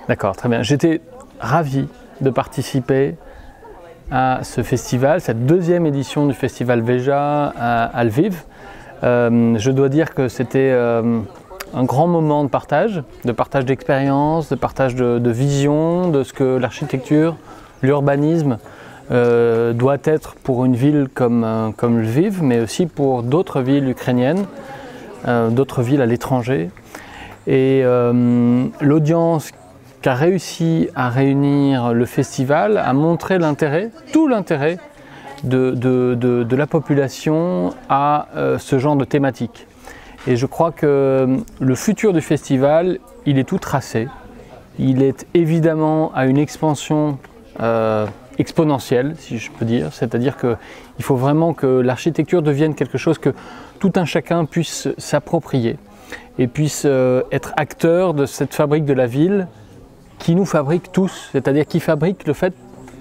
D'accord, très bien. J'étais ravi de participer à ce festival, cette deuxième édition du festival Veja à Lviv. Je dois dire que c'était un grand moment de partage d'expérience, de partage de vision, de ce que l'architecture, l'urbanisme doit être pour une ville comme Lviv, mais aussi pour d'autres villes ukrainiennes, d'autres villes à l'étranger. Et l'audience qu'a réussi à réunir le festival a montré l'intérêt, tout l'intérêt de la population à ce genre de thématique. Et je crois que le futur du festival, il est tout tracé. Il est évidemment à une expansion exponentielle, si je peux dire. C'est-à-dire qu'il faut vraiment que l'architecture devienne quelque chose que tout un chacun puisse s'approprier et puisse être acteur de cette fabrique de la ville qui nous fabrique tous, c'est-à-dire qui fabrique le fait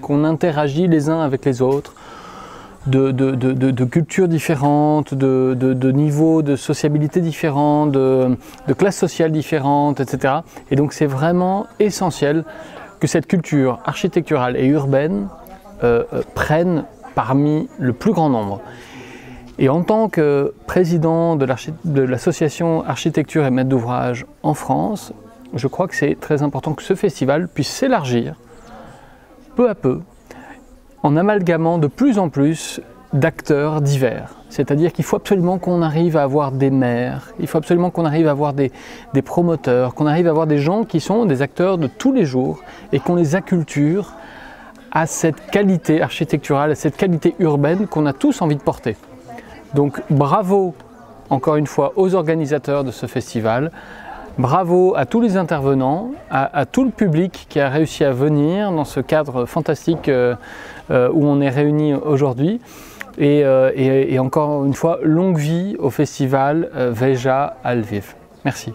qu'on interagit les uns avec les autres, de cultures différentes, de niveaux de sociabilité différents, de classes sociales différentes, etc. Et donc c'est vraiment essentiel que cette culture architecturale et urbaine prenne parmi le plus grand nombre. Et en tant que président de l'association Architecture et Maître d'ouvrage en France, je crois que c'est très important que ce festival puisse s'élargir peu à peu en amalgamant de plus en plus d'acteurs divers. C'est-à-dire qu'il faut absolument qu'on arrive à avoir des maires, il faut absolument qu'on arrive à avoir des promoteurs, qu'on arrive à avoir des gens qui sont des acteurs de tous les jours et qu'on les acculture à cette qualité architecturale, à cette qualité urbaine qu'on a tous envie de porter. Donc bravo encore une fois aux organisateurs de ce festival. Bravo à tous les intervenants, à tout le public qui a réussi à venir dans ce cadre fantastique où on est réunis aujourd'hui. Et encore une fois, longue vie au festival Veja à Lviv. Merci.